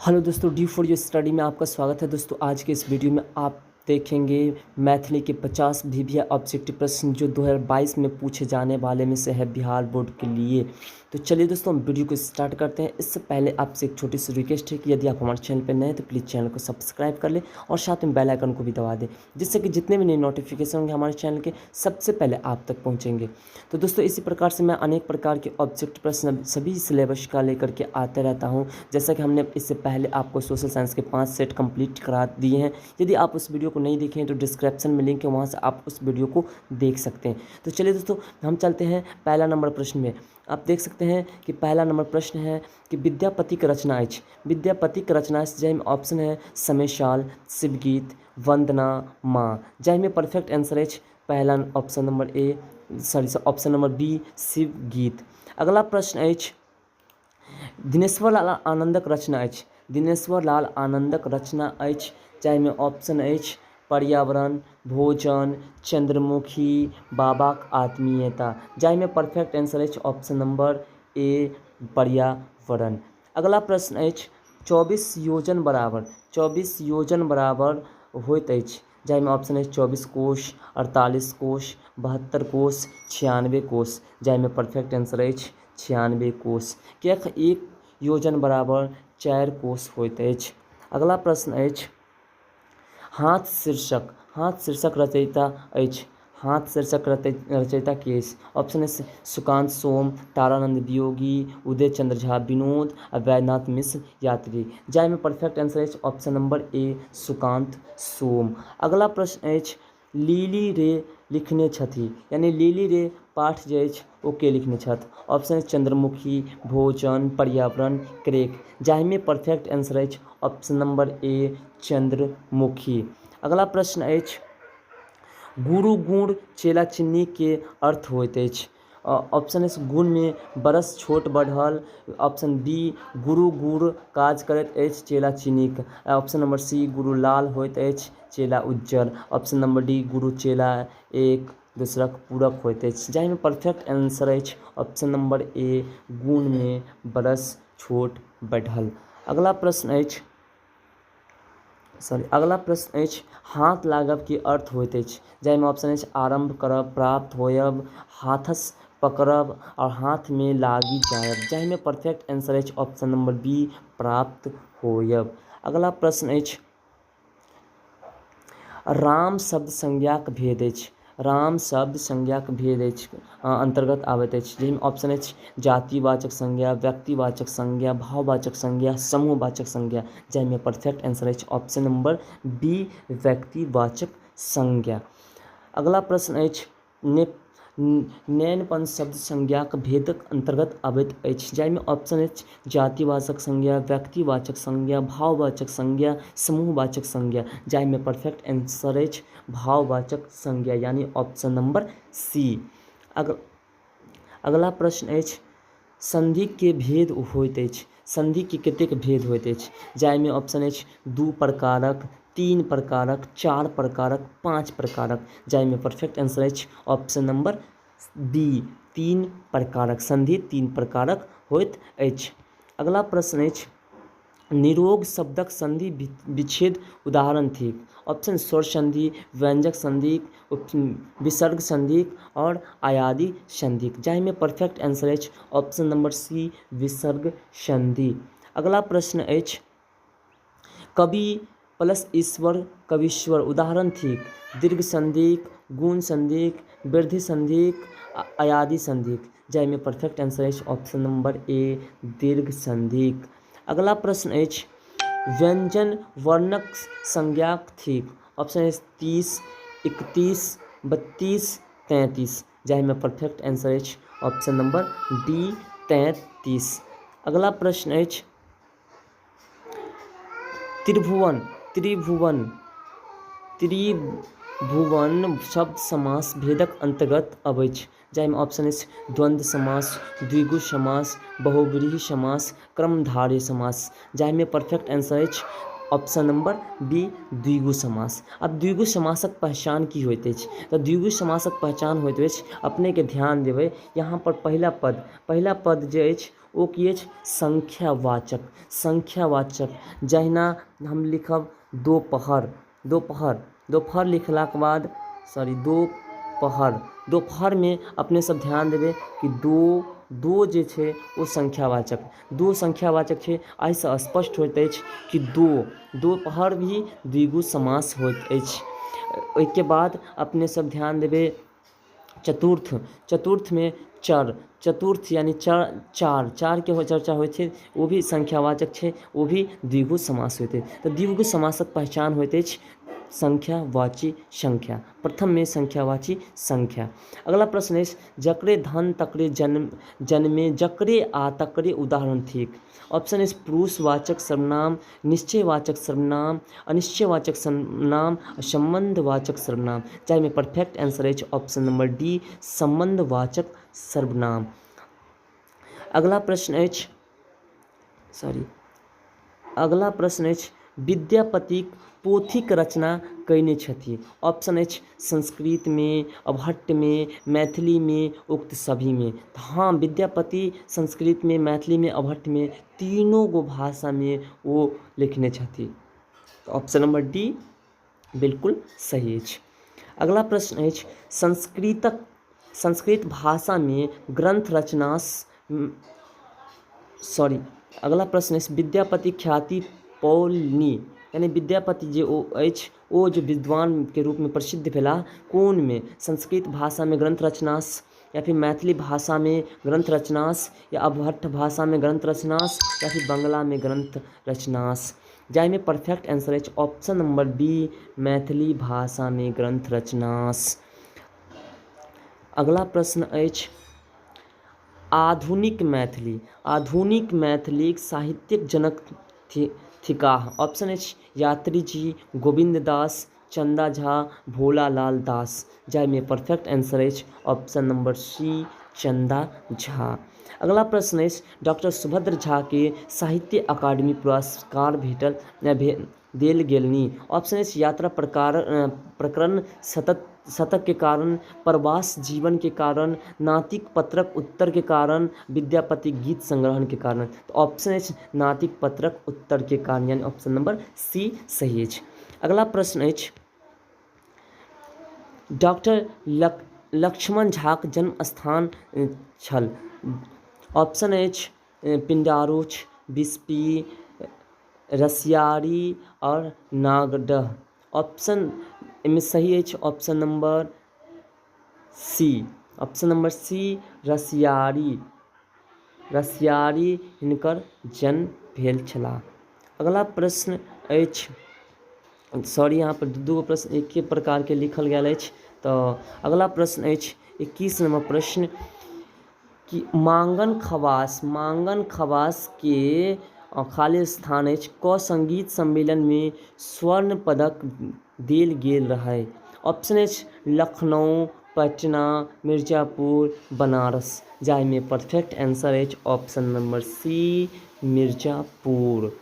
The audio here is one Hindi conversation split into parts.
हेलो दोस्तों, डी फॉर योर स्टडी में आपका स्वागत है। दोस्तों आज के इस वीडियो में आप देखेंगे मैथिली के 50 वीवीआई ऑब्जेक्टिव प्रश्न जो 2022 में पूछे जाने वाले में से है बिहार बोर्ड के लिए। तो चलिए दोस्तों हम वीडियो को स्टार्ट करते हैं। इससे पहले आपसे एक छोटी सी रिक्वेस्ट है कि यदि आप हमारे चैनल पर नए हैं तो प्लीज़ चैनल को सब्सक्राइब कर लें और साथ में बेल आइकन को भी दबा दें, जिससे कि जितने भी नए नोटिफिकेशन होंगे हमारे चैनल के सबसे पहले आप तक पहुँचेंगे। तो दोस्तों इसी प्रकार से मैं अनेक प्रकार के ऑब्जेक्ट प्रश्न सभी सिलेबस का लेकर के आते रहता हूँ। जैसा कि हमने इससे पहले आपको सोशल साइंस के 5 सेट कंप्लीट करा दिए हैं। यदि आप उस वीडियो को नहीं देखें तो डिस्क्रिप्शन में लिंक है, वहाँ से आप उस वीडियो को देख सकते हैं। तो चलिए दोस्तों हम चलते हैं पहला नंबर प्रश्न में। आप देख सकते हैं कि पहला नंबर प्रश्न है कि विद्यापति की रचना अछि। विद्यापति की रचना में ऑप्शन है समेशाल, शिवगीत, वंदना, माँ। में परफेक्ट आंसर है पहला option number A, option number B Shivgeet. अगला प्रश्न अछि दिनेश्वर लाल आनंदक रचना अछि। दिनेश्वर लाल आनंदक रचना अछि, जाहिमे ऑप्शन अछि पर्यावरण, भोजन, चंद्रमुखी, बाबाक आत्मीयता। जाहिमे परफेक्ट आंसर अछि ऑप्शन नंबर ए पर्यावरण। अगला प्रश्न अछि 24 योजन बराबर होइत अछि। जाहिमे ऑप्शन अछि 24 कोश, 48 कोश, 72 कोश, 96 कोश। जाहिमे परफेक्ट आंसर अछि 96 कोश। कियाक एक योजन बराबर 4 कोश होइत अछि। अगला प्रश्न अछि हाथ शीर्षक रचयिता अछि। हाथ शीर्षक रचयिता के अछि। ऑप्शन है सुकांत सोम, तारानंद वियोगी, उदय चंद्र झा विनोद, वैद्यनाथ मिश्र यात्री। जाहिमे परफेक्ट आंसर अछि ऑप्शन नंबर ए सुकांत सोम। अगला प्रश्न अछि लिली रे लिखने छथि, यानी लिली रे पाठ जे अछि ओ के लिखने छथि। ऑप्शन है चंद्रमुखी, भोजन, पर्यावरण, क्रेक। जाहिमे परफेक्ट आंसर अछि ऑप्शन नंबर ए चंद्रमुखी। अगला प्रश्न अछि गुरु गुण चेला चिन्नी के अर्थ होइत अछि। ऑप्शन है गुण में बरस छोट बढ़ल। ऑप्शन बी गुरु गुड़ काज करैत अछि चेला चिन्नीक। ऑप्शन नंबर सी गुरु लाल होइत अछि चेला उज्जर। ऑप्शन नंबर डी गुरु चेला एक दूसरक पूरक होइत अछि। जाहिमे परफेक्ट आंसर अछि ऑप्शन नंबर ए गुण में बरस छोट बढ़ल। अगला प्रश्न अछि हाथ लागब के अर्थ होइत अछि। जाहिमे ऑप्शन अछि आरंभ करब, प्राप्त होयब, हाथस पकड़ब और हाथ में लागी जायब। जाहिमे परफेक्ट आंसर अछि ऑप्शन नंबर बी प्राप्त होयब। अगला प्रश्न अछि राम शब्द संज्ञाक भेद अछि। राम शब्द संज्ञाक भेद अछि अंतर्गत आबैत अछि। जाहिमे ऑप्शन अछि जातिवाचक संज्ञा, व्यक्तिवाचक संज्ञा, भाववाचक संज्ञा, समूहवाचक संज्ञा। जाहिमे परफेक्ट आंसर अछि ऑप्शन नंबर बी व्यक्तिवाचक संज्ञा। अगला प्रश्न अछि नैनपन शब्द संज्ञाक भेदक अंतर्गत आबैत अछि। जाहिमे ऑप्शन अछि जातिवाचक संज्ञा, व्यक्तिवाचक संज्ञा, भाववाचक संज्ञा, समूहवाचक संज्ञा। जाहिमे परफेक्ट आंसर अछि भाववाचक संज्ञा, यानी ऑप्शन नंबर सी। अगला प्रश्न अछि संधि के भेद होइत अछि। संधि के कतेक भेद होइत अछि। जाहिमे ऑप्शन अछि 2 प्रकारक, 3 प्रकारक, 4 प्रकारक, 5 प्रकारक। जाहिमे परफेक्ट आंसर अछि ऑप्शन नंबर बी 3 प्रकारक। संधि 3 प्रकारक होइत अछि। अगला प्रश्न अछि निरोग शब्दक संधि विच्छेद उदाहरण थिक। ऑप्शन स्वर संधि, व्यंजक संधि, विसर्ग संधि और अयादी संधि। जाहिमे परफेक्ट आंसर अछि ऑप्शन नंबर सी विसर्ग संधि। अगला प्रश्न अछि कवि प्लस ईश्वर कवीश्वर उदाहरण थिक। दीर्घ संधि, गुण संधि, वृद्धि संधि, अयादी संधि। जाहिमे परफेक्ट आंसर अछि ऑप्शन नंबर ए दीर्घ संधि। अगला प्रश्न अछि व्यंजन वर्णक संज्ञाक थिक। ऑप्शन है 30, 31, 32, 33। जाहिमे परफेक्ट आंसर अछि ऑप्शन नंबर डी 33। अगला प्रश्न अछि त्रिभुवन शब्द समास भेदक अंतर्गत अबैत अछि। जाहिमे ऑप्शन अछि द्वंद्व समास, द्विगु समास, बहुब्रीहि समास, क्रमधारय समास। जाहिमे परफेक्ट आंसर अछि ऑप्शन नंबर बी द्विगु समास। अब द्विगु समासक पहचान की होइत अछि तऽ द्विगु समासक पहचान होइत अछि, अपने के ध्यान देबै यहाँ पर पहिला पद जे अछि ओ की अछि संख्यावाचक। संख्यावाचक जहिना हम लिखब दोपहर लिखलाक बाद दोपहर में अपने सब ध्यान देबै कि दो जे छै ओ संख्यावाचक छै। एहिसँ स्पष्ट होइत अछि कि दोपहर भी द्विगु समास होइत अछि। ओहिके बाद अपने सब ध्यान देबै चतुर्थ में चतुर्थ यानी चार के चर्चा होइ छै, वो भी संख्यावाचक छै, वो भी द्विगु समास होइत अछि। तऽ द्विगु समासक पहचान होइत अछि संख्यावाची संख्या। प्रथम में संख्यावाची संख्या। अगला प्रश्न है जकरे धन तकरे जन्मे जकरे आ तकरे उदाहरण थिक। ऑप्शन इज पुरुषवाचक सर्वनाम, निश्चयवाचक सर्वनाम, अनिश्चयवाचक सर्वनाम, संबंधवाचक सर्वनाम। जाहि में परफेक्ट आंसर है ऑप्शन नंबर डी संबंधवाचक सर्वनाम। अगला प्रश्न अछि विद्यापतिक पोथीक रचना कयने छथि। ऑप्शन अछि संस्कृत में, अभट्ट में, मैथिली में, उक्त सभी में। हाँ, विद्यापति संस्कृत में, मैथिली में, अभट्ट में तीनों गो भाषा में वो लिखने छथि। ऑप्शन नंबर डी बिल्कुल सही अछि। अगला प्रश्न अछि संस्कृत भाषा में ग्रंथ अगला प्रश्न अछि विद्यापति ख्याति पौलनी यानी विद्यापति जे अछि ओ जो विद्वान के रूप में प्रसिद्ध भेला कोन में, संस्कृत भाषा में ग्रंथ रचनास, या फिर मैथिली भाषा में ग्रंथ रचनास, या अभट्ट भाषा में ग्रंथ रचनास, या फिर बंगला में ग्रंथ रचनास। जाहि में परफेक्ट आंसर अछि ऑप्शन नंबर बी मैथिली भाषा में ग्रंथ रचनास। अगला प्रश्न अछि आधुनिक मैथिलीक साहित्यिक जनक थिकाह। ऑप्शन अछि यात्री जी, गोविंद दास, चंदा झा, भोलालाल दास। जाहि में परफेक्ट आंसर अछि ऑप्शन नंबर सी चंदा झा। अगला प्रश्न अछि डॉक्टर सुभद्र झा के साहित्य अकादमी पुरस्कार देल गेलनि। ऑप्शन अछि यात्रा प्रकरण, शतक के कारण, प्रवास जीवन के कारण, नातिक पत्रक उत्तर के कारण, विद्यापति गीत संग्रहण के कारण। तो ऑप्शन अछि नातिक पत्रक उत्तर के कारण यानी ऑप्शन नंबर सी सही अछि। अगला प्रश्न अछि डॉक्टर लक्ष्मण झाक जन्म स्थान छल। ऑप्शन अछि पिंडारुच, बिस्पी, रसियारी और नागदह। ऑप्शन में सही अछि ऑप्शन नंबर सी रसियारी हिनकर जन्म भेल छला। अगला प्रश्न अछि यहाँ पर दू प्रश्न एक ही प्रकार के लिखल गेल अछि। तो अगला प्रश्न अछि 21 नंबर प्रश्न कि मांगन खवास के खाली स्थान अछि क संगीत सम्मेलन में स्वर्ण पदक देल गेल रहै। ऑप्शन अछि लखनऊ, पटना, मिर्जापुर, बनारस। जाहि में परफेक्ट आंसर अछि ऑप्शन नंबर सी मिर्जापुर।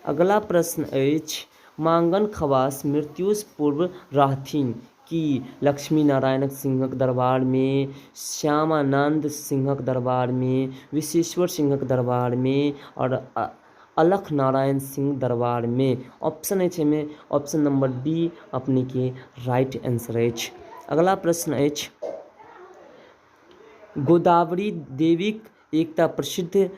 अगला प्रश्न अछि मांगन खवास मृत्युसँ पूर्व रहथिन कि लक्ष्मी नारायण सिंहक दरबार में, श्यामानंद सिंहक दरबार में, विश्वेश्वर सिंहक दरबार में और अलख नारायण सिंह दरबार में। ऑप्शन अछि में ऑप्शन नंबर बी अपने के राइट आंसर अछि। अगला प्रश्न अछि गोदावरी देवीक एकटा प्रसिद्ध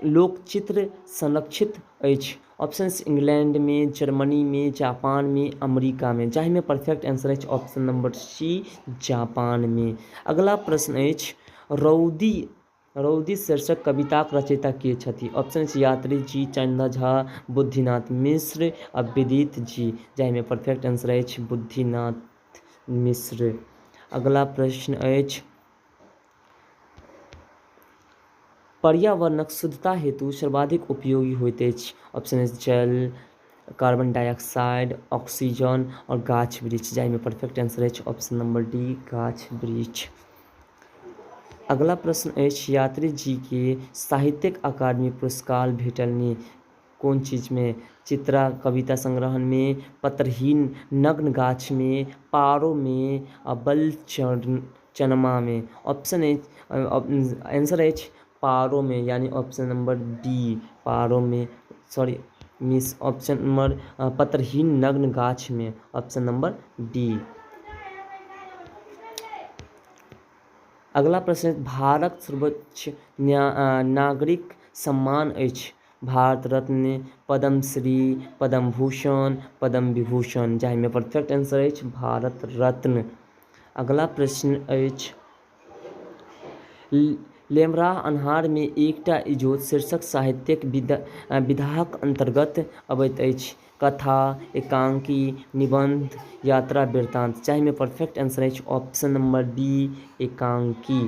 लोकचित्र संरक्षित अछि। ऑप्शन इंग्लैंड में, जर्मनी में, जापान में, अमेरिका में। जाहि में परफेक्ट आंसर अछि ऑप्शन नंबर सी जापान में। अगला प्रश्न अछि रौदी शीर्षक कविताक रचयिता के छथि। ऑप्शन यात्री जी, चंदा झा, बुद्धिनाथ मिश्र आ विदित जी। जाहि में परफेक्ट आंसर अछि बुद्धिनाथ मिश्र। अगला प्रश्न अछि पर्यावरणक शुद्धता हेतु सर्वाधिक उपयोगी होइत अछि। ऑप्शन जल, कार्बन डाइऑक्साइड, ऑक्सीजन और गाछ वृक्ष। जाहि में परफेक्ट आंसर अछि ऑप्शन नंबर डी गाछ वृक्ष। अगला प्रश्न अछि यात्री जी के साहित्यिक अकादमी पुरस्कार भेटलनि कौन चीज़ में? चित्रा कविता संग्रहण में, पत्रहीन नग्न गाछ में, पारो में, बल चनमा में। ऑप्शन एच आंसर एच पारो में, यानी ऑप्शन नंबर डी पारो में, सॉरी मिस, ऑप्शन नंबर पत्रहीन नग्न गाछ में, ऑप्शन नंबर डी। अगला प्रश्न है, भारत सर्वोच्च नागरिक सम्मान अछि? भारत रत्न, पद्मश्री, पद्म भूषण, पद्म विभूषण, जाहिमे परफेक्ट आंसर अछि भारत रत्न। अगला प्रश्न अछि, लेमराह अन्हार में एकटा इजोत शीर्षक साहित्यिक विधाक अंतर्गत अबैत अछि? कथा, एकांकी, निबंध, यात्रा वृत्तांत, जाहिमे परफेक्ट आंसर अछि ऑप्शन नंबर डी एकांकी।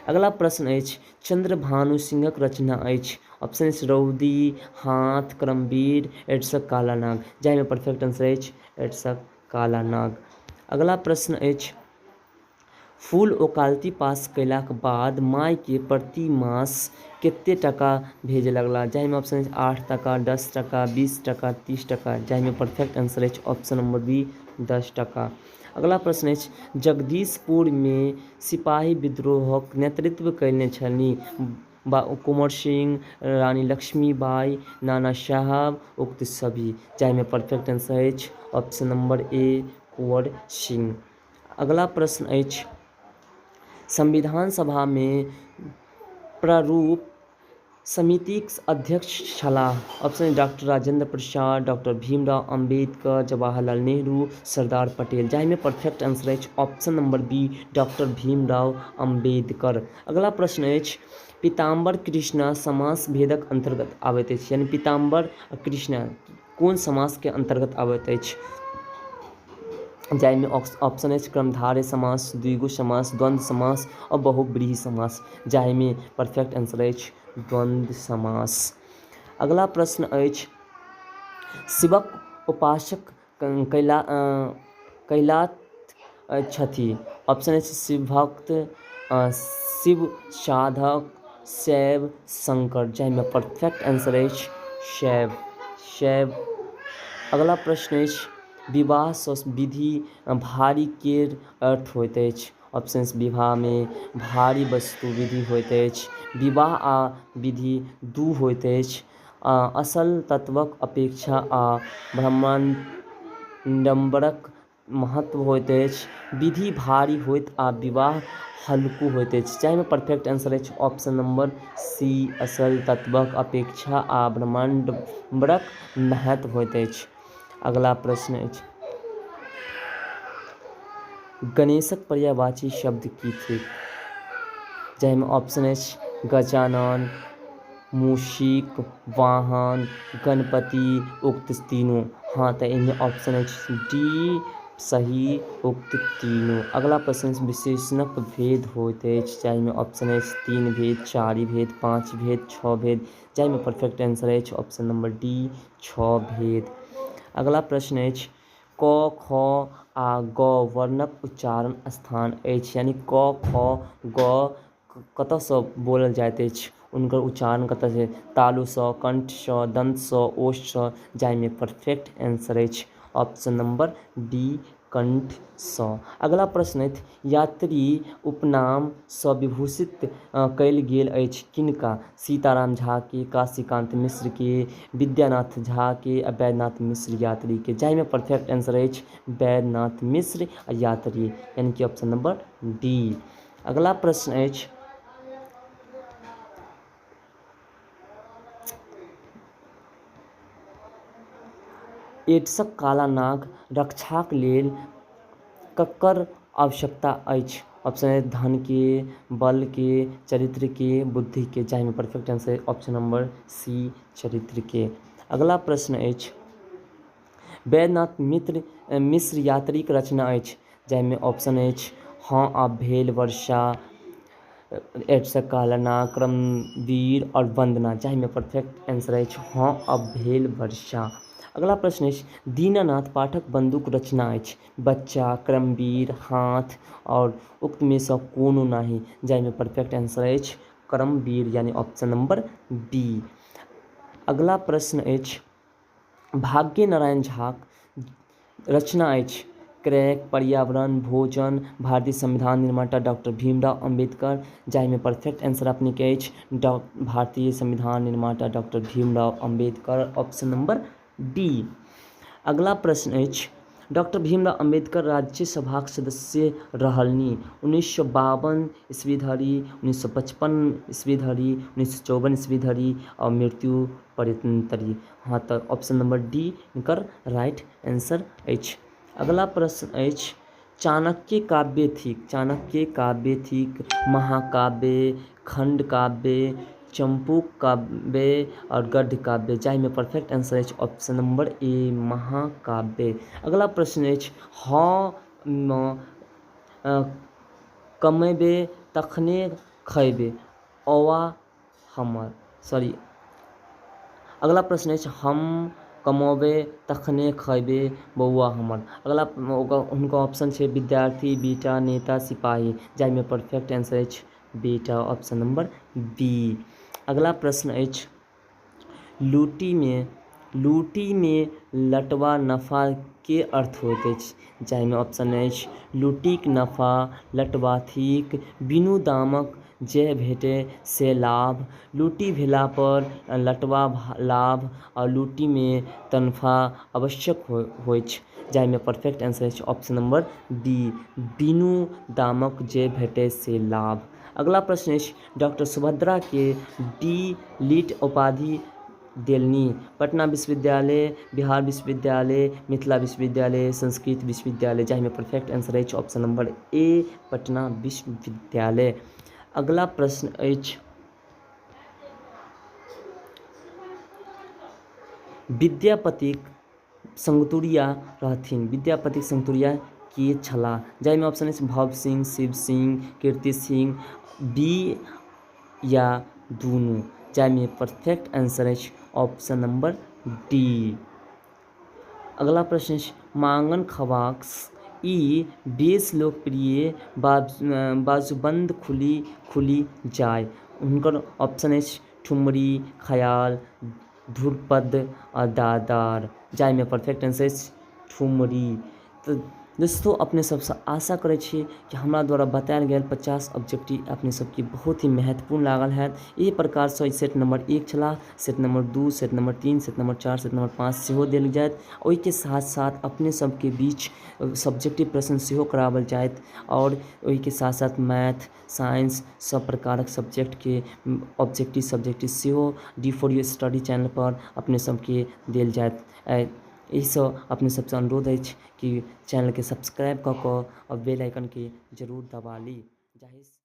अगला प्रश्न अछि, चंद्रभानु सिंहक रचना अछि? ऑप्शन अछि रौदी, हाथ, क्रमवीर, एड्सक काला नाग, जाहिमे परफेक्ट आंसर अछि एड्सक काला नाग। अगला प्रश्न अछि, फूल ओकालती पास कयलाक बाद माय के प्रति मास कते टका भेजय लगला? जाहिमे ऑप्शन अछि 8 टका, 10 टका, 20 टका, 30 टका, जाहिमे परफेक्ट आंसर अछि ऑप्शन नंबर बी 10 टका। अगला प्रश्न अछि, जगदीशपुर में सिपाही विद्रोहक नेतृत्व कयने छलनि? कुंवर सिंह, रानी लक्ष्मीबाई, नाना साहब, उक्त सभी, जाहिमे परफेक्ट आंसर अछि ऑप्शन नंबर ए कुंवर सिंह। अगला प्रश्न अछि, संविधान सभा में प्रारूप समितिक अध्यक्ष छलाह? Option doctor Rajendra Prasad, doctor Bhimrao Ambedkar, Jawaharlal Nehru, Sardar Patel, जाहिमे परफेक्ट आंसर अछि option number B doctor Bhimrao Ambedkar. अगला प्रश्न अछि, पीताम्बर कृष्णा समास भेदक अंतर्गत आबैत अछि? यानी पीताम्बर आ कृष्णा कोन समास के अंतर्गत आबैत अछि? जाहिमे ऑप्शन अछि क्रमधारय समास, द्विगु समास, द्वंद्व समास और बहुब्रीहि समास, जाहिमे परफेक्ट आंसर अछि द्वंद्व समास। अगला प्रश्न अछि, शिवक उपासक कयलाथ छथि? ऑप्शन अछि शिव भक्त, शिव साधक, शैव, शंकर, जाहिमे परफेक्ट आंसर अछि शैव। अगला प्रश्न अछि, विवाह सँ विधि भारी केर अर्थ होइत अछि? ऑप्शन अछि विवाह में भारी वस्तु विधि होइत अछि, विवाह आ विधि दू होइत अछि, असल तत्वक अपेक्षा आ ब्रह्माडम्बरक महत्व होइत अछि, विधि भारी होइत आ विवाह हल्कू होइत अछि, जाहिमे परफेक्ट आंसर अछि ऑप्शन नंबर सी असल तत्वक अपेक्षा आ ब्रह्माडम्बरक महत्व होइत अछि। अगला प्रश्न अछि, गणेशक पर्यायवाची शब्द की थिक? जाहिमे ऑप्शन अछि गजानन, मूषिक, वाहन, गणपति, उक्त तीनों। हाँ तो इनमें ऑप्शन अछि डी सही उक्त तीनों। अगला प्रश्न विशेषणक भेद होइत अछि? जाहिमे ऑप्शन अछि 3 भेद, 4 भेद, 5 भेद, 6 भेद, जाहिमे परफेक्ट आंसर अछि ऑप्शन नंबर डी 6 भेद। अगला प्रश्न अछि, क, ख आ ग वर्णक उच्चारण स्थान अछि? यानी क, ख, ग कतऽसँ बोलल जाइत अछि, हुनकर उच्चारण कतऽसँ? तालुसँ, कंठसँ, दंतसँ, ओष्ठसँ, जाहिमे परफेक्ट आंसर अछि ऑप्शन नंबर डी कंठसँ। अगला प्रश्न अछि, यात्री उपनामसँ विभूषित कयल गेल अछि किनका? सीताराम झा के, काशीकांत मिश्र के, विद्यानाथ झा के, वैद्यनाथ मिश्र यात्री के, जाहिमे परफेक्ट आंसर अछि वैद्यनाथ मिश्र यात्री, यानी कि ऑप्शन नंबर डी। अगला प्रश्न अछि, एड्सक काला नाग रक्षाक लेल ककर आवश्यकता अछि? ऑप्शन है धन के, बल के, चरित्र के, बुद्धि के, जाहिमे perfect answer option number C चरित्र के। अगला प्रश्न अछि, वैद्यनाथ मिश्र यात्रीक रचना अछि? जाहिमे ऑप्शन अछि हाँ आ भेल वर्षा, एड्सक काला नाग, क्रमवीर और वंदना, जाहिमे परफेक्ट आंसर अछि हाँ आ भेल वर्षा। अगला प्रश्न अछि, दीनानाथ पाठक बंधुक रचना अछि? बच्चा, क्रमवीर, हाथ और उक्त में सँ कोनो नाही, जाहिमे परफेक्ट आंसर अछि क्रमवीर, यानी ऑप्शन नंबर बी। अगला प्रश्न अछि भाग्य नारायण झाक रचना अछि क्रैक, पर्यावरण, भोजन, भारतीय संविधान निर्माता डॉक्टर भीमराव अम्बेडकर, जाहिमे परफेक्ट आंसर अपनेके अछि भारतीय संविधान निर्माता doctor Bhimrao Ambedkar, option number D. अगला प्रश्न अछि डॉक्टर भीमराव अम्बेडकर राज्यसभाक सदस्य रहलनि 1952 ईस्वी धरि, 1955 ईस्वी धरि, 1954 ईस्वी धरि और मृत्यु पर्यंतरी। हाँ, तो ऑप्शन नंबर डी हिनकर राइट आंसर अछि। अगला प्रश्न अछि चाणक्य काव्य थिक, चाणक्य काव्य थिक महाकाव्य, खंड काव्य, चंपूक काव्य और गद्य काव्य, जाहिमे परफेक्ट आंसर अछि ऑप्शन नंबर ए महाकाव्य। अगला प्रश्न अछि हम कमेबे तखने खयबे औवा हमर सॉरी अगला प्रश्न अछि हम कमौबे तखने खयबे बौआ हमर। अगला हुनका ऑप्शन छै विद्यार्थी, बेटा, नेता, सिपाही, जाहिमे परफेक्ट आंसर अछि बेटा, ऑप्शन नंबर बी। अगला प्रश्न अछि लूटी में लटवा नफा के अर्थ होइत अछि, जाहिमे ऑप्शन अछि लूटिक नफा लटवा थिक बिनु दामक जे भेटै से लाभ, लूटी भेला पर लटवा लाभ और लूटी में तनख्वाह आवश्यक होइत छै, जाहिमे परफेक्ट आंसर अछि ऑप्शन नंबर बी बिनु दामक जे भेटै से लाभ। अगला प्रश्न अछि डॉक्टर सुभद्रा के डी लिट उपाधि देलनि पटना विश्वविद्यालय, बिहार विश्वविद्यालय, मिथिला विश्वविद्यालय, संस्कृत विश्वविद्यालय, जाहिमे परफेक्ट आंसर अछि ऑप्शन नंबर ए पटना विश्वविद्यालय। अगला प्रश्न अछि विद्यापतिक संगतुरिया रहथिन, विद्यापतिक संगतुरिया के छलाह, जाहिमे ऑप्शन अछि भव सिंह, शिव सिंह, कीर्ति सिंह, बी या दुनू, जाहिमे परफेक्ट आंसर अछि ऑप्शन नंबर डी। अगला प्रश्न अछि मांगन खवाक ई बेस लोकप्रिय बाजूबंद खुली जाय, हुनकर ऑप्शन अछि ठुमरी, ख्याल, ध्रुपद और दादार, जाहिमे परफेक्ट आंसर अछि ठुमरी। तो दोस्तों अपने सबसे आशा करै छी कि हमरा द्वारा बतायल गेल 50 ऑब्जेक्टिव अपने सबके बहुत ही महत्वपूर्ण लागल हैत। एहि प्रकार से सेट नंबर 1 छला, set number 2, set number 3, set number 4, set number 5 सेहो देल जायत। ओहिके साथ साथ अपने सबके बीच सब्जेक्टिव प्रश्न सेहो कराओल जायत और ओहिके साथ साथ मैथ, साइंस सब प्रकारक सब्जेक्ट के ऑब्जेक्टिव सब्जेक्टिव सेहो D4U स्टडी चैनल पर अपने सबके देल जायत। एहिसँ अपने सबसे अनुरोध अछि कि चैनल के सब्सक्राइब कऽ कऽ और बेल आइकन के जरूर दबा ली। जाहिसँ